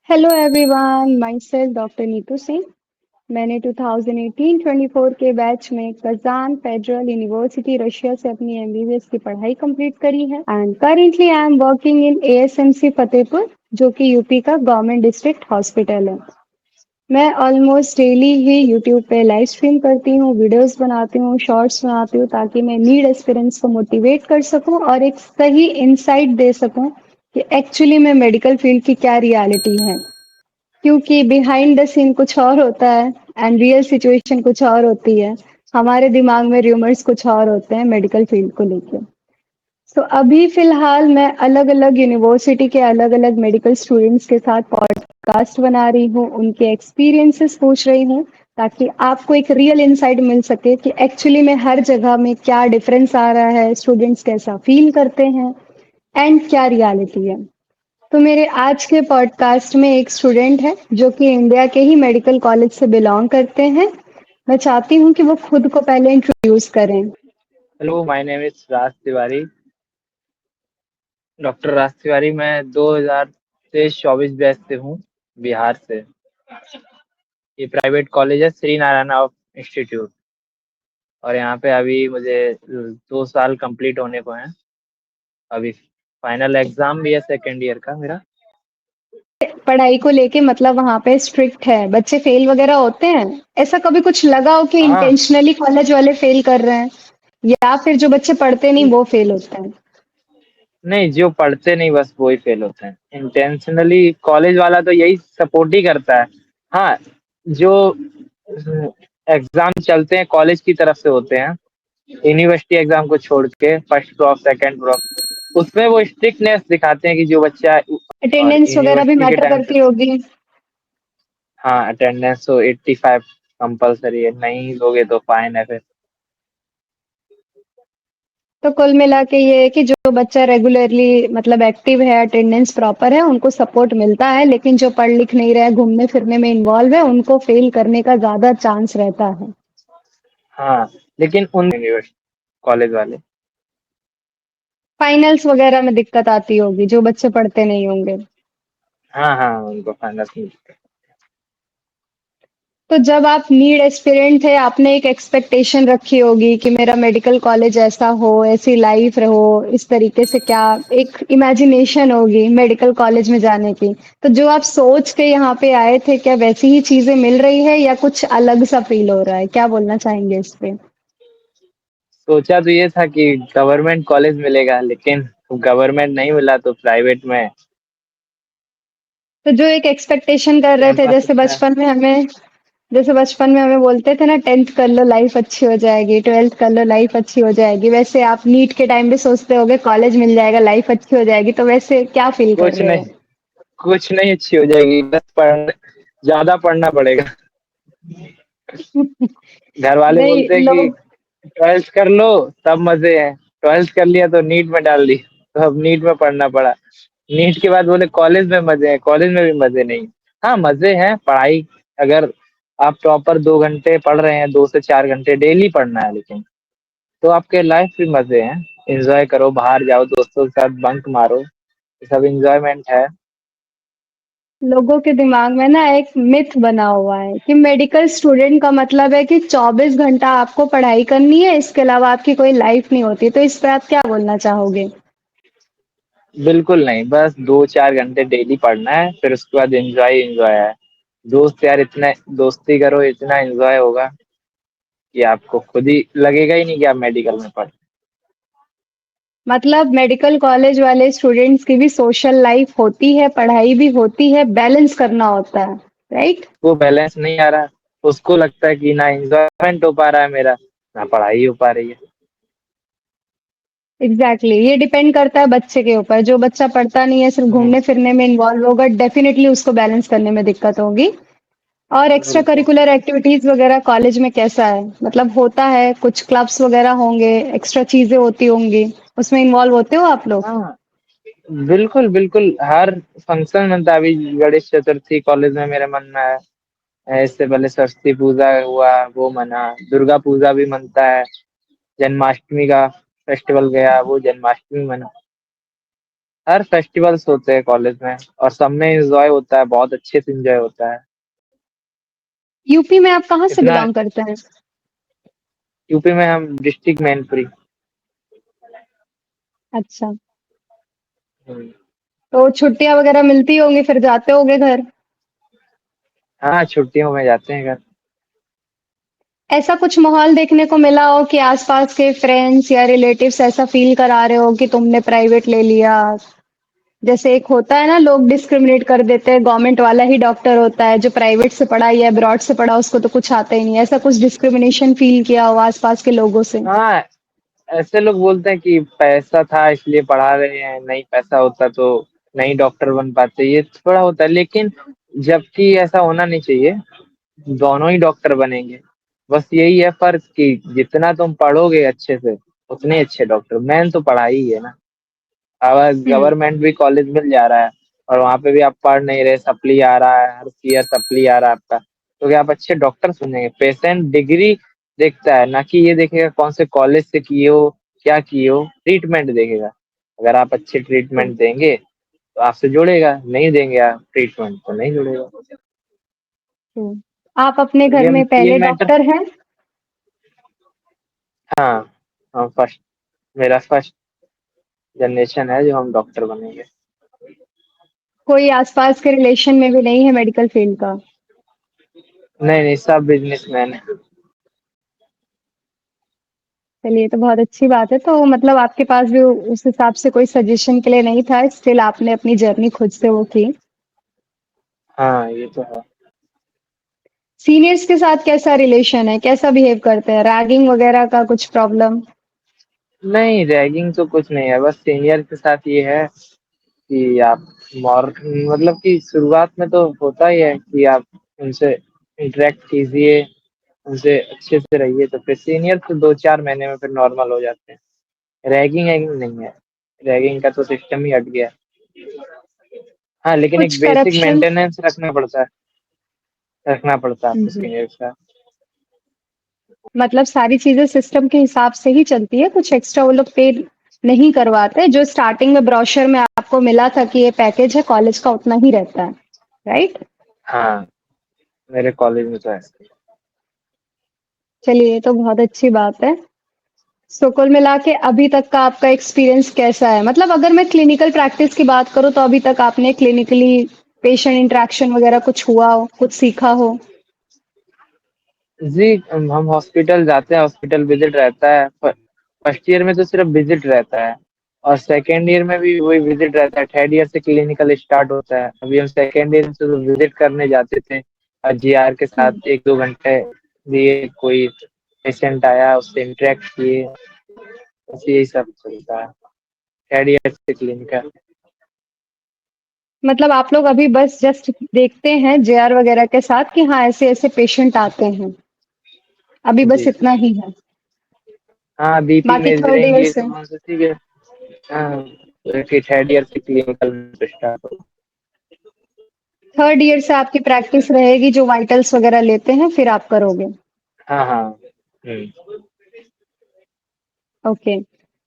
Hello everyone, my self doctor Neetu Singh. मैंने 2018-24 के batch में कजान फेडरल यूनिवर्सिटी रशिया से अपनी एमबीबीएस की पढ़ाई कंप्लीट करी है and currently I am working in एएसएमसी Fatehpur, जो कि यूपी का गवर्नमेंट डिस्ट्रिक्ट हॉस्पिटल है। मैं ऑलमोस्ट डेली ही यूट्यूब पे लाइव स्ट्रीम करती हूँ, वीडियोस बनाती हूँ, शॉर्ट्स बनाती हूँ, ताकि मैं नीड एस्पिरेंट्स को मोटिवेट कर सकूँ और एक सही इंसाइट दे सकूँ कि एक्चुअली में मेडिकल फील्ड की क्या रियलिटी है। क्योंकि बिहाइंड द सीन कुछ और होता है एंड रियल सिचुएशन कुछ और होती है। हमारे दिमाग में रूमर्स कुछ और होते हैं मेडिकल फील्ड को लेकर। तो अभी फिलहाल मैं अलग अलग यूनिवर्सिटी के अलग अलग मेडिकल स्टूडेंट्स के साथ पॉडकास्ट बना रही हूँ, उनके एक्सपीरियंसेस पूछ रही हूँ, ताकि आपको एक रियल इंसाइट मिल सके कि एक्चुअली में हर जगह में क्या डिफरेंस आ रहा है, स्टूडेंट्स कैसा फील करते हैं एंड क्या रियलिटी है। तो मेरे आज के पॉडकास्ट में एक स्टूडेंट है जो कि इंडिया के ही मेडिकल कॉलेज से बिलोंग करते हैं। मैं चाहती हूँ कि वो खुद को पहले इंट्रोड्यूस करें। Hello, my name is Raj Tiwari. Doctor Raj Tiwari. मैं 2023-24 बैच से हूँ, बिहार से। ये प्राइवेट कॉलेज है, श्री नारायणा इंस्टीट्यूट। और यहाँ पे अभी मुझे 2 साल कंप्लीट होने को हैं। अभी फाइनल एग्जाम भी है सेकेंड ईयर का मेरा। पढ़ाई को लेके मतलब वहां पे स्ट्रिक्ट है, बच्चे फेल वगैरह होते हैं? ऐसा कभी कुछ लगा हो कि हाँ। इंटेंशनली कॉलेज वाले फेल कर रहे हैं, या फिर जो बच्चे पढ़ते नहीं वो फेल होते हैं? नहीं, जो पढ़ते नहीं बस वही फेल होते हैं इंटेंशनली। कॉलेज वाला तो यही सपोर्ट ही करता है। हाँ, जो एग्जाम चलते हैं कॉलेज की तरफ से होते हैं, यूनिवर्सिटी एग्जाम को छोड़ के फर्स्ट क्रॉप सेकंड क्रॉप, उसमें वो स्ट्रिक्टनेस दिखाते हैं कि जो बच्चा। और अटेंडेंस वगैरह भी यूनिवर्सिटी के मैटर टाइम पे करती होगी। हाँ, अटेंडेंस तो 85 कंपलसरी है, नहीं लोगे तो फाइन है फिर। तो कुल मिला के ये है कि जो बच्चा रेगुलरली मतलब एक्टिव है, अटेंडेंस प्रॉपर है, उनको सपोर्ट मिलता है, लेकिन जो पढ़ लिख नहीं रहा है, घूमने फिरने में इन्वॉल्व है, उनको फेल करने का ज्यादा चांस रहता है। हाँ, लेकिन उन यूनिवर्सिटी कॉलेज वाले। फाइनल्स वगैरह में दिक्कत आती होगी जो बच्चे पढ़ते नहीं होंगे। हाँ हाँ, उनको फाइनल मिलते हैं। तो जब आप नीड एस्पिरेंट थे, आपने एक एक्सपेक्टेशन रखी होगी कि मेरा मेडिकल कॉलेज ऐसा हो, ऐसी लाइफ रहो, इस तरीके से क्या एक इमेजिनेशन होगी मेडिकल कॉलेज में जाने की। तो जो आप सोच के यहाँ पे आए थे, क्या वैसी ही चीजें मिल रही है या कुछ अलग सा फील हो रहा है? क्या बोलना चाहेंगे इस पे? सोचा तो ये था कि गवर्नमेंट कॉलेज मिलेगा, लेकिन गवर्नमेंट नहीं मिला तो प्राइवेट में तो जो एक एक्सपेक्टेशन कर रहे थे, कैंपस अच्छा है। जैसे बचपन में हमें बोलते थे ना, 10th कर लो लाइफ अच्छी हो जाएगी, 12th कर लो लाइफ अच्छी हो जाएगी, वैसे आप नीट के टाइम पे सोचते होगे कॉलेज मिल जाएगा लाइफ अच्छी हो जाएगी, तो वैसे क्या फील कर कुछ रहे हो? नहीं, कुछ नहीं अच्छी हो जाएगी, बस ज्यादा पढ़ना पड़ेगा। घर वाले नहीं, बोलते हैं कि लोग 12th कर लो तब मजे हैं। 12th कर लिया तो नीट में डाल दी, तो अब नीट में पढ़ना पड़ा। नीट के बाद बोले कॉलेज में मजे हैं, कॉलेज में भी मजे नहीं। हाँ, मजे हैं पढ़ाई। अगर आप प्रॉपर 2 घंटे पढ़ रहे हैं, 2 से 4 घंटे डेली पढ़ना है, लेकिन तो आपके लाइफ भी मजे हैं। एंजॉय करो, बाहर जाओ, दोस्तों के साथ बंक मारो, ये सब एंजॉयमेंट है। लोगों के दिमाग में ना एक मिथ बना हुआ है कि मेडिकल स्टूडेंट का मतलब है कि 24 घंटा आपको पढ़ाई करनी है, इसके अलावा आपकी कोई लाइफ नहीं होती। तो इस पे आप क्या बोलना चाहोगे? बिल्कुल नहीं, बस 2 4 घंटे डेली पढ़ना है, फिर उसके बाद एंजॉय एंजॉय है। दोस्त यार, इतना दोस्ती करो, इतना एंजॉय होगा कि आपको खुद ही लगेगा ही नहीं कि आप मेडिकल में पढ़। मतलब मेडिकल कॉलेज वाले स्टूडेंट्स की भी सोशल लाइफ होती है, पढ़ाई भी होती है, बैलेंस करना होता है, राइट? वो बैलेंस नहीं आ रहा, उसको लगता है कि ना एंजॉयमेंट हो पा रहा है मेरा, ना पढ़ाई हो पा रही है। एग्जैक्टली ये डिपेंड करता है बच्चे के ऊपर। जो बच्चा पढ़ता नहीं है, सिर्फ हम्म, घूमने फिरने में इन्वॉल्व होगा, डेफिनेटली उसको बैलेंस करने में दिक्कत होगी। और एक्स्ट्रा बिल्कुल। करिकुलर एक्टिविटीज वगैरह कॉलेज में कैसा है? मतलब होता है, कुछ क्लब्स वगैरह होंगे, एक्स्ट्रा चीजें होती होंगी, उसमें इन्वॉल्व होते हो आप लोग? हाँ, बिल्कुल बिल्कुल, हर फंक्शन मनता है। अभी गणेश चतुर्थी कॉलेज में मेरे मन में है, इससे पहले सरस्वती पूजा हुआ, वो मना। दुर्गा पूजा भी मनता है। जन्माष्टमी का फेस्टिवल गया, वो जन्माष्टमी मना। हर फेस्टिवल्स होते हैं कॉलेज में और सब में एंजॉय होता है, बहुत अच्छे से एंजॉय होता है। यूपी में आप कहाँ से इतना बिलोंग करते हैं? यूपी में हम डिस्ट्रिक्ट मैनपुरी। अच्छा, हम्म। तो छुट्टियां वगैरह मिलती होंगी, फिर जाते होंगे घर। हाँ, छुट्टियों में जाते हैं घर। ऐसा कुछ माहौल देखने को मिला हो कि आसपास के फ्रेंड्स या रिलेटिव्स ऐसा फील करा रहे हो कि तुमने प्राइवेट ले लिया? जैसे एक होता है ना, लोग डिस्क्रिमिनेट कर देते हैं, गवर्नमेंट वाला ही डॉक्टर होता है, जो प्राइवेट से पढ़ा या अब्रॉड से पढ़ा उसको तो कुछ आता ही नहीं। ऐसा कुछ डिस्क्रिमिनेशन फील किया हो आसपास के लोगों से? हाँ, ऐसे लोग बोलते हैं कि पैसा था इसलिए पढ़ा रहे हैं, नहीं पैसा होता तो नहीं डॉक्टर बन पाते, ये थोड़ा होता है, लेकिन जबकि ऐसा होना नहीं चाहिए। दोनों ही डॉक्टर बनेंगे। बस यही है फर्क कि जितना तुम पढ़ोगे अच्छे से उतने अच्छे डॉक्टर। मेन तो पढ़ाई ही है ना। अब हुँ, गवर्नमेंट भी कॉलेज मिल जा रहा है और वहां पे भी आप पढ़ नहीं रहे, सप्ली आ रहा है, हर ईयर सप्ली आ रहा है आपका, तो क्या आप अच्छे डॉक्टर सुनेंगे? पेशेंट डिग्री देखता है, ना कि ये देखेगा कौन से कॉलेज से किए हो, क्या किए हो। ट्रीटमेंट देखेगा। अगर आप अच्छे ट्रू, ट्रीटमेंट देंगे तो आपसे जुड़ेगा, नहीं देंगे आप ट्रीटमेंट तो नहीं जुड़ेगा। ट्रू। आप अपने तो घर में ये पहले मैटर। डॉक्टर हैं? हाँ, हाँ, फर्स्ट, मेरा फर्स्ट जनरेशन है जो हम डॉक्टर बनेंगे। कोई आसपास के रिलेशन में भी नहीं है मेडिकल फील्ड का? नहीं, नहीं, सब बिजनेसमैन है। चलिए, ये तो बहुत अच्छी बात है। तो मतलब आपके पास भी उस हिसाब से कोई सजेशन के लिए नहीं था, स्टिल आपने अपनी जर्नी खुद से वो की। हाँ, ये तो है। सीनियर्स के साथ कैसा रिलेशन है? कैसा बिहेव करते हैं? रैगिंग वगैरह का कुछ प्रॉब्लम? नहीं, रैगिंग तो कुछ नहीं है, बस सीनियर के साथ ये है कि आप मॉर मतलब कि शुरुआत में तो होता ही है कि आप उनसे इंटरेक्ट कीजिए, उनसे अच्छे से रहिए, तो फिर सीनियर तो 2-4 महीने में फिर नॉर्मल हो जाते हैं। रैगिंग वैगिंग नहीं है। रैगिंग का तो सिस्टम ही हट गया है। हाँ, लेकिन कुछ एक बेसिक करप्शन? मेंटेनेंस रखना पड़ता है आपको हम्म, सीनियर के साथ। मतलब सारी चीजें सिस्टम के हिसाब से ही चलती है, कुछ एक्स्ट्रा वो लोग पे नहीं करवाते? जो स्टार्टिंग में ब्रोशर में आपको मिला था कि ये पैकेज है कॉलेज का, उतना ही रहता है, राइट? हाँ, मेरे कॉलेज में तो ऐसा ही चलिए, ये तो बहुत अच्छी बात है। सो कुल मिला के अभी तक का आपका एक्सपीरियंस कैसा है? मतलब अगर मैं क्लिनिकल प्रैक्टिस की बात करूँ तो अभी तक आपने क्लिनिकली पेशेंट इंटरेक्शन वगैरह कुछ हुआ हो, कुछ सीखा हो? है। जी, हम हॉस्पिटल जाते हैं, हॉस्पिटल विजिट रहता है। फर्स्ट ईयर में तो सिर्फ विजिट रहता है और सेकेंड ईयर में भी वही विजिट रहता है। थर्ड ईयर से क्लिनिकल स्टार्ट होता है। अभी हम सेकेंड ईयर से तो विजिट करने जाते थे, जीआर के हुँ, साथ 1-2 घंटे दिए, कोई पेशेंट आया उससे इंटरेक्ट किए, बस यही सब चलता है। थर्ड ईयर से क्लिनिकल। मतलब आप लोग अभी बस जस्ट देखते हैं जेआर वगैरह के साथ कि हाँ, ऐसे-ऐसे पेशेंट आते हैं, अभी बस जी, इतना ही है। हाँ, बीपी बाकी थर्ड मेजरिंग ईयर ये से सब हमसे ठीक है। हाँ, फिर थर्ड ईयर से क्लिनिकल स्टार्ट हो। थर्ड ईयर से आपकी प्रैक्टिस रहेगी, जो वाइटल्स वगैरह लेते हैं, फिर आप करोगे। हाँ, हाँ। हम्म। ओके।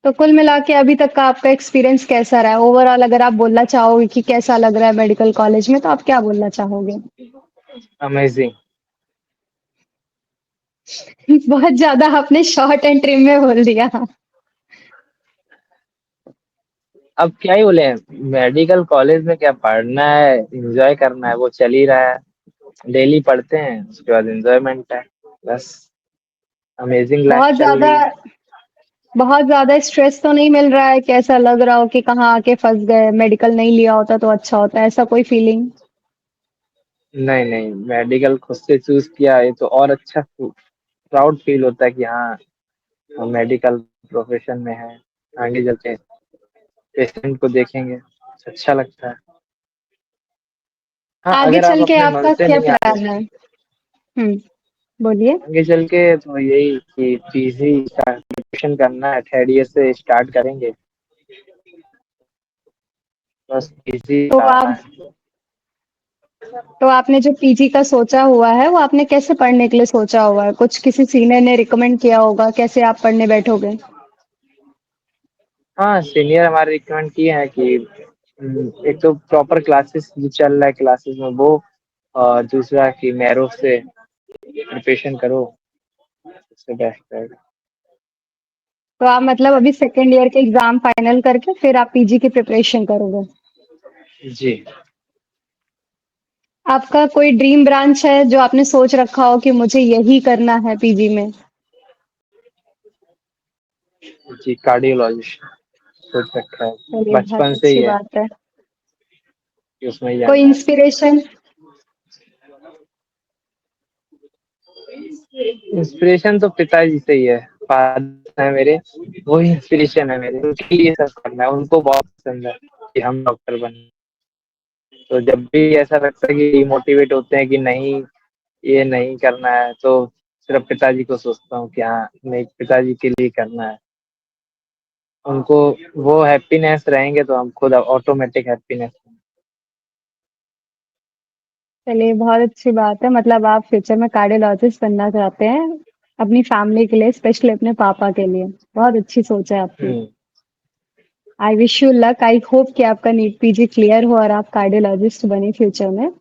तो कुल मिला के अभी तक का आपका एक्सपीरियंस कैसा रहा है? ओवरऑल अगर आप बोलना चाहोगे कि कैसा लग रहा है मेडिकल कॉलेज में, तो आप क्या बोलना चाहोगे? अमेजिंग। बहुत ज़्यादा आपने शॉर्ट एंड ट्रिम में बोल दिया। अब क्या ही बोले, मेडिकल कॉलेज में क्या पढ़ना है, एंजॉय करना है, वो चल ही रहा है। डेली पढ़ते हैं, उसके बाद एंजॉयमेंट है, बस। अमेजिंग लाइफ बहुत चल ज़्यादा रही है। बहुत ज़्यादा स्ट्रेस तो नहीं मिल रहा है कि ऐसा लग रहा हो कि कहाँ आके फँस गए, मेडिकल नहीं लिया होता तो अच्छा होता, ऐसा कोई फीलिंग? नहीं, नहीं, मेडिकल खुद से चूज किया ये तो और अच्छा प्राउड फील होता है कि हाँ, हम मेडिकल प्रोफेशन में है। आगे चलते पेशेंट को देखेंगे, अच्छा लगता है। हाँ, आगे अगर आप चल के अपने मन आपका से क्या नहीं आगे, प्लान है? हुँ, बोलिए। आगे चल के तो यही कि पीजी का प्रिपरेशन करना है, थर्ड ईयर से स्टार्ट करेंगे, बस पीजी तो करना आप है। तो आपने जो पीजी का सोचा हुआ है, वो आपने कैसे पढ़ने के लिए सोचा हुआ है? कुछ किसी सीनियर ने रिकमेंड किया होगा, कैसे आप पढ़ने बैठोगे? हाँ, सीनियर हमारे रिकमेंड किए हैं कि एक तो प्रॉपर क्लासेस जो चल रहा है क्लासेस में वो, और दूसरा कि मैरो से प्रिपरेशन करो, सबसे बेस्ट रहेगा। तो आप मतलब अभी सेकेंड ईयर के एग्जाम फाइनल करके फिर आप पीजी की प्रिपरेशन करोगे? जी। आपका कोई ड्रीम ब्रांच है जो आपने सोच रखा हो कि मुझे यही करना है पीजी में? जी, कार्डियोलॉजिस्ट सोच रखा है, चलिए बहुत बचपन से ही अच्छी है बात है। कि उसमें ही कोई जानना है। इंस्पिरेशन? इंस्पिरेशन तो पिताजी से ही है, फादर है मेरे, वो ही इंस्पिरेशन है मेरे, उनके लिए सब करना है, उनको बहुत पसंद है कि हम डॉक्टर बने। तो जब भी ऐसा लगता है कि डिमोटिवेट होते हैं कि नहीं ये नहीं करना है, तो सिर्फ पिताजी को सोचता हूँ कि हाँ नहीं, पिताजी के लिए करना है। उनको वो हैप्पीनेस रहेंगे तो हम खुद ऑटोमेटिक हैप्पीनेस। चलिए बहुत अच्छी बात है, मतलब आप फ्यूचर में कार्डियोलॉजिस्ट बनना चाहते हैं अपनी फैमिली के लिए, स्पेशली अपने पापा के लिए। बहुत अच्छी सोच है आपकी। Hmm. I wish you luck. I hope कि आपका नीट पीजी क्लियर हो और आप कार्डियोलॉजिस्ट बने फ्यूचर में।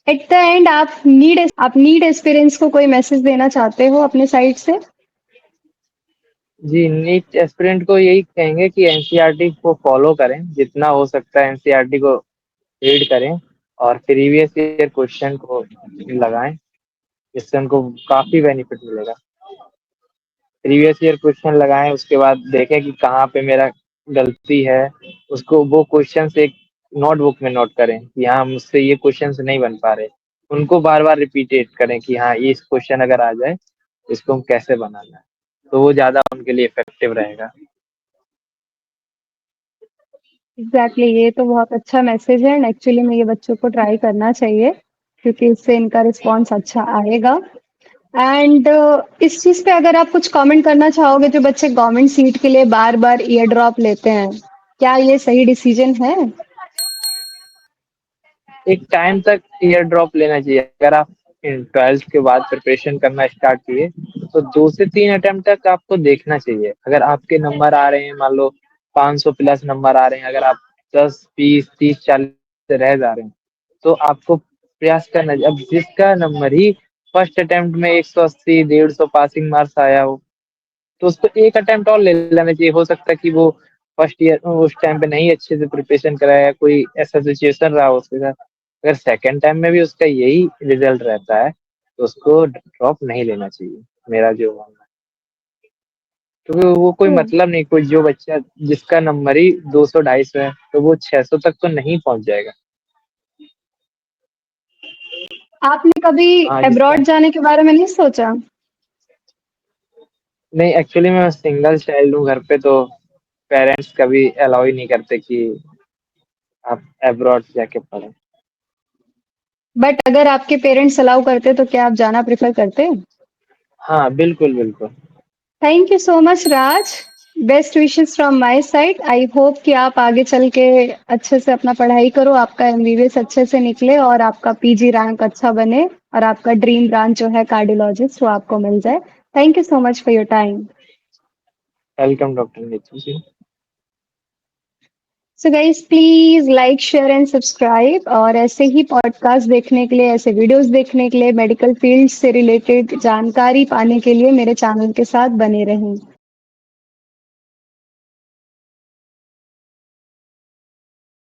एट द एंड आप नीट एस्पिरेंट्स को कोई मैसेज देना चाहते हो अपने साइड से? जी, नीट एस्पिरेंट को यही कहेंगे कि एनसीईआरटी को फॉलो करें, जितना हो सकता है एनसीईआरटी को रीड करें, और प्रीवियस ईयर क्वेश्चन को लगाएं, जिससे उनको काफी बेनिफिट मिलेगा। प्रीवियस ईयर क्वेश्चन लगाएं, उसके बाद देखें कि कहाँ पे मेरा गलती है, उसको वो क्वेश्चन एक नोटबुक में नोट करें कि हाँ मुझसे ये क्वेश्चन नहीं बन पा रहे, उनको बार बार रिपीटेट करें कि हाँ ये इस क्वेश्चन अगर आ जाए इसको हम कैसे बनाना है, तो वो ज्यादा उनके लिए इफेक्टिव रहेगा। एग्जैक्टली ये तो बहुत अच्छा मैसेज है एंड एक्चुअली में ये बच्चों को ट्राई करना चाहिए क्योंकि इससे इनका रिस्पॉन्स अच्छा आएगा। एंड इस चीज पे अगर आप कुछ कमेंट करना चाहोगे, जो बच्चे गवर्नमेंट सीट के लिए बार बार ईयर ड्रॉप लेते हैं, क्या ये सही डिसीजन है? एक टाइम तक ईयर ड्रॉप लेना चाहिए। अगर आप 12th के बाद प्रिपरेशन करना स्टार्ट किए तो 2 से 3 अटेम्प्ट तक आपको देखना चाहिए। अगर आपके नंबर आ रहे हैं, मान लो 500 प्लस नंबर आ रहे हैं, अगर आप 10, 20, 30, 40 से रह जा रहे हैं, तो आपको प्रयास करना चाहिए। अब जिसका नंबर ही फर्स्ट अटेम्प्ट में 180, 150 पासिंग मार्क्स आया हो, तो उसको एक अटेम्प्ट और ले लेना चाहिए। हो सकता है कि वो फर्स्ट ईयर उस टाइम पे नहीं अच्छे से प्रिपरेशन कराया, या कोई ऐसा सिचुएशन रहा उसके साथ। अगर सेकंड टाइम में भी उसका यही रिजल्ट रहता है तो उसको ड्रॉप नहीं लेना चाहिए, मेरा जो मानना है। क्योंकि वो कोई तो मतलब नहीं, कोई जो बच्चा जिसका नंबर ही 200, 250 है तो वो 600 तक तो नहीं पहुंच जाएगा। आपने कभी हाँ, अब्रॉड जिसका जाने के बारे में नहीं सोचा? नहीं, एक्चुअली मैं सिंगल चाइल्ड हूँ घर पे, तो पेरेंट्स कभी अलाउ ही नहीं करते कि आप अब्रॉड जाके पढ़ें। बट अगर आपके पेरेंट्स अलाउ करते तो क्या आप जाना प्रेफर करते? हाँ, बिल्कुल बिल्कुल। Thank you so much Raj. Best wishes from my side. I hope कि आप आगे चल के अच्छे से अपना पढ़ाई करो, आपका एमबीबीएस अच्छे से निकले और आपका पीजी रैंक अच्छा बने और आपका ड्रीम ब्रांच जो है कार्डियोलॉजिस्ट वो आपको मिल जाए। Thank you so much for your time. Welcome doctor Neetu Singh. So guys please like share and subscribe, और ऐसे ही पॉडकास्ट देखने के लिए, ऐसे वीडियोस देखने के लिए, मेडिकल फील्ड से रिलेटेड जानकारी पाने के लिए मेरे चैनल के साथ बने रहें।